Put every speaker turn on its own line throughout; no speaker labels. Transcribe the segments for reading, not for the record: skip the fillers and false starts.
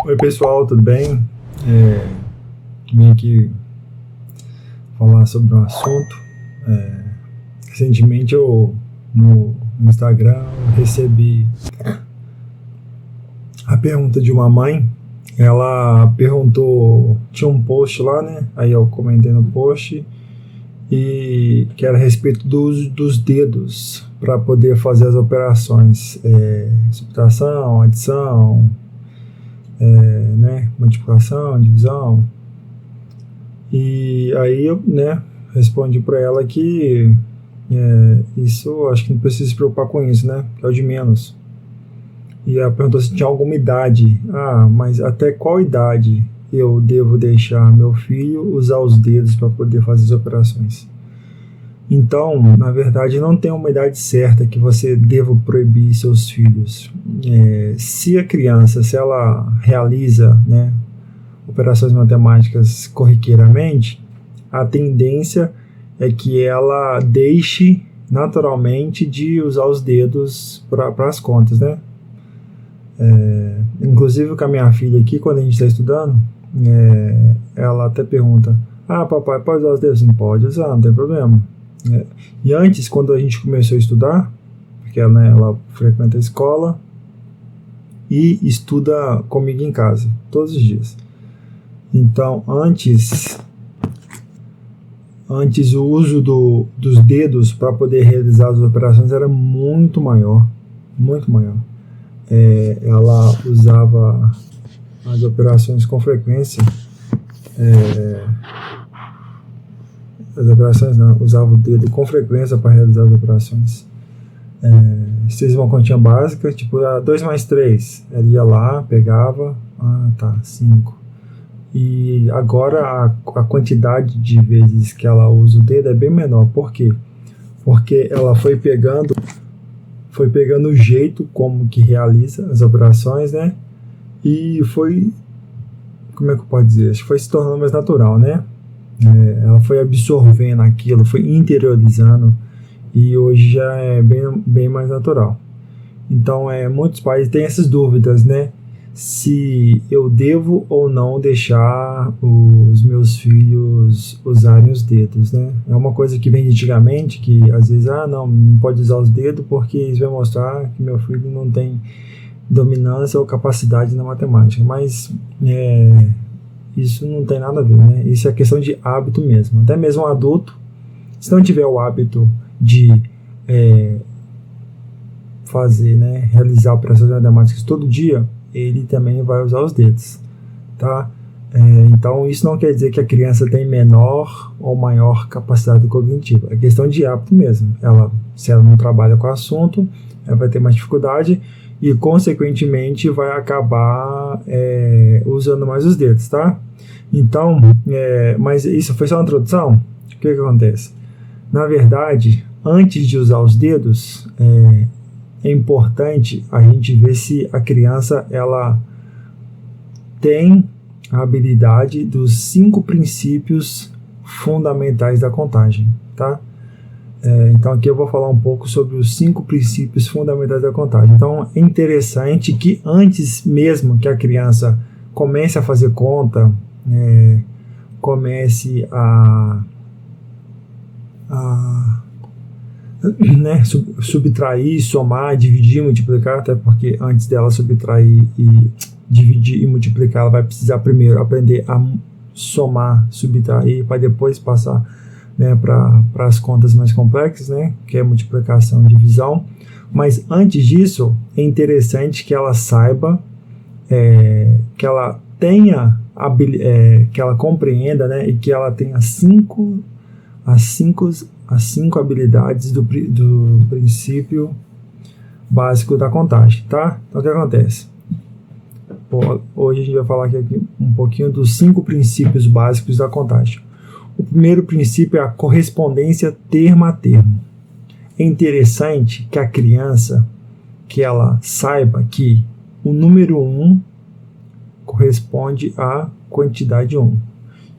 Oi pessoal, tudo bem? Vim aqui falar sobre um assunto. Recentemente no Instagram eu recebi a pergunta de uma mãe. Ela perguntou, tinha um post lá, né? Aí eu comentei no post e que era a respeito do uso dos dedos para poder fazer as operações, subtração, adição, multiplicação, divisão. E aí eu, respondi para ela que isso, acho que não precisa se preocupar com isso, né? Que é o de menos. E ela perguntou se tinha alguma idade. Mas até qual idade eu devo deixar meu filho usar os dedos para poder fazer as operações? Então, na verdade, não tem uma idade certa que você deva proibir seus filhos. Se a criança, se ela realiza, operações matemáticas corriqueiramente, a tendência é que ela deixe naturalmente de usar os dedos para as contas, né? Inclusive com a minha filha aqui, quando a gente está estudando, ela até pergunta: papai, pode usar os dedos? Não pode usar, não tem problema. E antes, quando a gente começou a estudar, porque ela frequenta a escola e estuda comigo em casa, todos os dias. Então, antes o uso dos dedos para poder realizar as operações era muito maior, muito maior. Ela usava as operações com frequência. Usava o dedo com frequência para realizar as operações. Se fez uma continha básica, tipo 2 mais 3, ela ia lá, pegava, 5. E agora a quantidade de vezes que ela usa o dedo é bem menor. Por quê? Porque ela foi pegando o jeito como que realiza as operações, né? E foi, como é que eu posso dizer? Acho que foi se tornando mais natural, né? Ela foi absorvendo aquilo, foi interiorizando, e hoje já é bem mais natural. Então, muitos pais têm essas dúvidas, né? Se eu devo ou não deixar os meus filhos usarem os dedos, né? É uma coisa que vem antigamente, que às vezes, não pode usar os dedos porque isso vai mostrar que meu filho não tem dominância ou capacidade na matemática. Mas isso não tem nada a ver, né? Isso é questão de hábito mesmo. Até mesmo um adulto, se não tiver o hábito de realizar operações matemáticas todo dia, ele também vai usar os dedos, tá? Então, isso não quer dizer que a criança tem menor ou maior capacidade cognitiva. É questão de hábito mesmo. Se ela não trabalha com o assunto, ela vai ter mais dificuldade e, consequentemente, vai acabar usando mais os dedos, tá? Então, mas isso foi só uma introdução? O que acontece? Na verdade, antes de usar os dedos, é importante a gente ver se a criança ela tem a habilidade dos 5 princípios fundamentais da contagem, tá? Então aqui eu vou falar um pouco sobre os 5 princípios fundamentais da contagem. Então é interessante que antes mesmo que a criança comece a fazer conta, comece a subtrair, somar, dividir, multiplicar, até porque antes dela subtrair e dividir e multiplicar, ela vai precisar primeiro aprender a somar, subtrair, para depois passar para as contas mais complexas, que é multiplicação e divisão. Mas antes disso, é interessante que ela saiba, que ela tenha, que ela compreenda, e que ela tenha as cinco habilidades do princípio básico da contagem, tá? Então o que acontece? Hoje a gente vai falar aqui um pouquinho dos 5 princípios básicos da contagem. O primeiro princípio é a correspondência termo a termo. É interessante que a criança, que ela saiba que o número 1 corresponde à quantidade 1,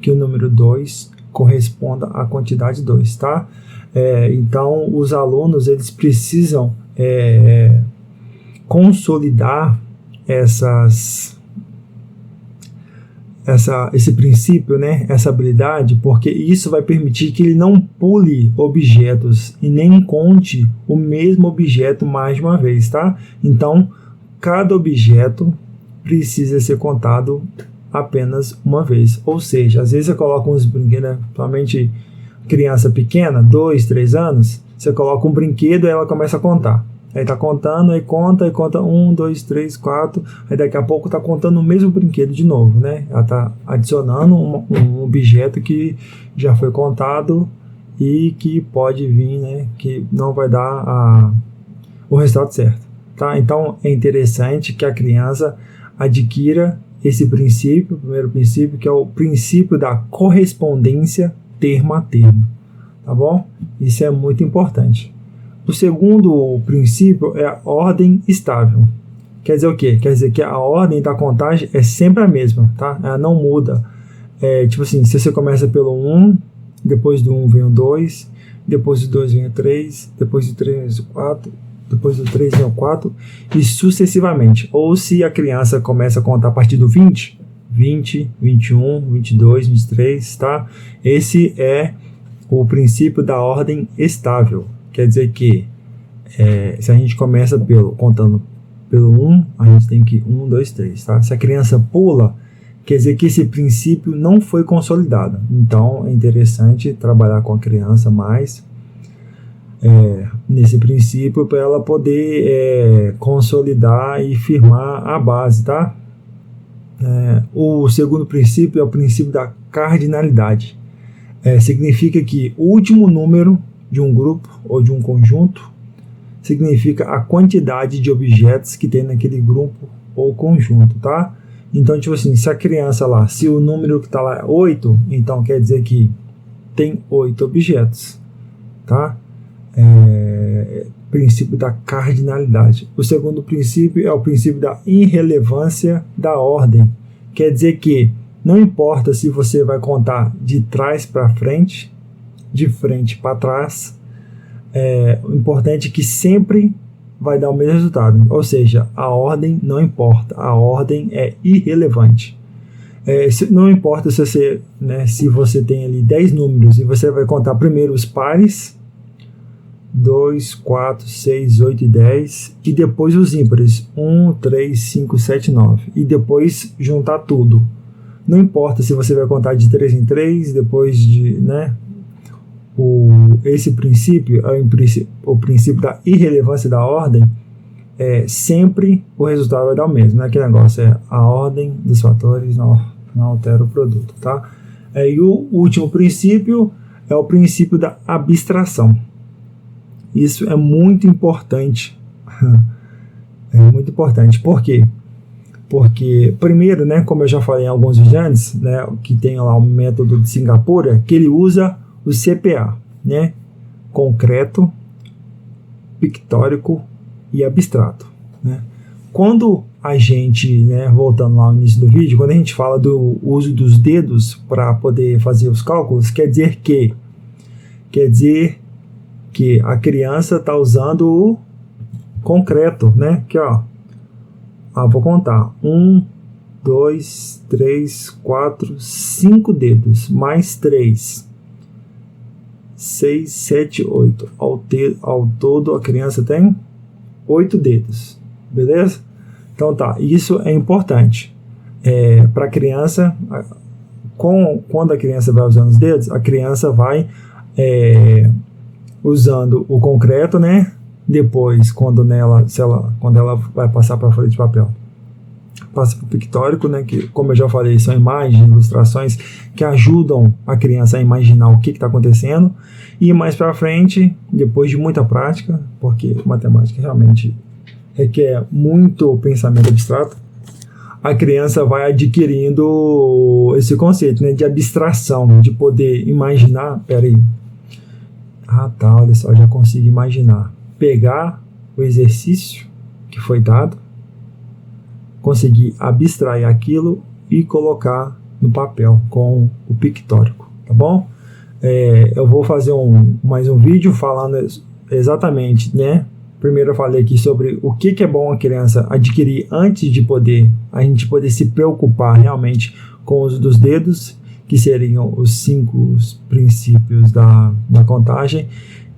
que o número 2 corresponda à quantidade 2, tá? Então, os alunos, eles precisam consolidar esse princípio, né, essa habilidade, porque isso vai permitir que ele não pule objetos e nem conte o mesmo objeto mais de uma vez, tá? Então, cada objeto precisa ser contado apenas uma vez. Ou seja, às vezes você coloca uns brinquedos, né, principalmente criança pequena, 2, 3 anos, você coloca um brinquedo e ela começa a contar. Aí tá contando, aí conta 1, 2, 3, 4, aí daqui a pouco tá contando o mesmo brinquedo de novo, né? Ela tá adicionando um objeto que já foi contado e que pode vir, né? Que não vai dar o resultado certo, tá? Então é interessante que a criança adquira esse princípio, o primeiro princípio, que é o princípio da correspondência termo a termo, tá bom? Isso é muito importante. O segundo princípio é a ordem estável. Quer dizer o quê? Quer dizer que a ordem da contagem é sempre a mesma, tá? Ela não muda. Tipo assim, se você começa pelo 1, depois do 1 vem o 2, depois do 2 vem o 3, depois do 3 vem o 4, depois do 3 vem o 4, e sucessivamente. Ou se a criança começa a contar a partir do 20, 21, 22, 23, tá? Esse é o princípio da ordem estável. Quer dizer que se a gente começa contando pelo 1, a gente tem que 1, 2, 3, tá? Se a criança pula, quer dizer que esse princípio não foi consolidado. Então, é interessante trabalhar com a criança mais nesse princípio para ela poder consolidar e firmar a base, tá? O segundo princípio é o princípio da cardinalidade. Significa que o último número de um grupo ou de um conjunto significa a quantidade de objetos que tem naquele grupo ou conjunto, tá? Então, tipo assim, se a criança lá, se o número que está lá é 8, então quer dizer que tem 8 objetos, tá? Princípio da cardinalidade. O segundo princípio é o princípio da irrelevância da ordem. Quer dizer que não importa se você vai contar de trás para frente, de frente para trás, o importante é que sempre vai dar o mesmo resultado. Ou seja, a ordem não importa, a ordem é irrelevante. Não importa se você tem ali 10 números e você vai contar primeiro os pares, 2, 4, 6, 8 e 10, e depois os ímpares, 1, 3, 5, 7, 9, e depois juntar tudo. Não importa se você vai contar de 3 em 3, depois de, esse princípio é o princípio da irrelevância da ordem. Sempre o resultado vai dar o mesmo, né? Aquele negócio a ordem dos fatores não altera o produto, tá? E o último princípio é o princípio da abstração. Isso é muito importante. É muito importante. Por quê? Porque, primeiro, como eu já falei em alguns vídeos antes, que tem lá o método de Singapura, que ele usa o CPA, concreto, pictórico e abstrato. Quando a gente, voltando lá no início do vídeo, quando a gente fala do uso dos dedos para poder fazer os cálculos, quer dizer que a criança está usando o concreto, Aqui, ó. Vou contar. 1, 2, 3, 4, 5 dedos, mais 3. 6, 7, 8. Ao todo, a criança tem 8 dedos. Beleza? Então tá, isso é importante. Para a criança, quando a criança vai usando os dedos, a criança vai usando o concreto, Depois, quando ela vai passar para a folha de papel, passa para o pictórico, que, como eu já falei, são imagens, ilustrações que ajudam a criança a imaginar o que está acontecendo. E mais para frente, depois de muita prática, porque matemática realmente requer muito pensamento abstrato, a criança vai adquirindo esse conceito, de abstração, de poder imaginar. Peraí. Olha só, já consigo imaginar. Pegar o exercício que foi dado, conseguir abstrair aquilo e colocar no papel com o pictórico, tá bom? Eu vou fazer mais um vídeo falando exatamente, Primeiro eu falei aqui sobre o que é bom a criança adquirir antes de a gente poder se preocupar realmente com o uso dos dedos, que seriam os 5 princípios da contagem,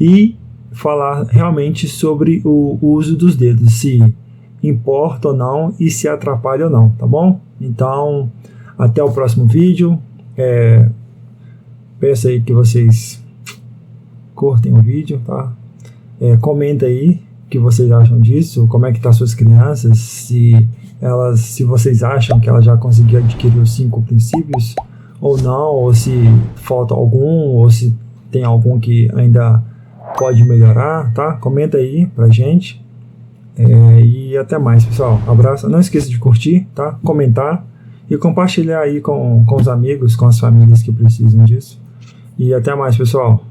e falar realmente sobre o uso dos dedos, se importa ou não e se atrapalha ou não, tá bom? Então, até o próximo vídeo. Peço aí que vocês curtem o vídeo, tá? Comenta aí o que vocês acham disso, como é que tá suas crianças, se vocês acham que ela já conseguiu adquirir os 5 princípios ou não, ou se falta algum, ou se tem algum que ainda pode melhorar, tá? Comenta aí pra gente. E até mais, pessoal. Abraço. Não esqueça de curtir, tá? Comentar e compartilhar aí com os amigos, com as famílias que precisam disso. E até mais, pessoal.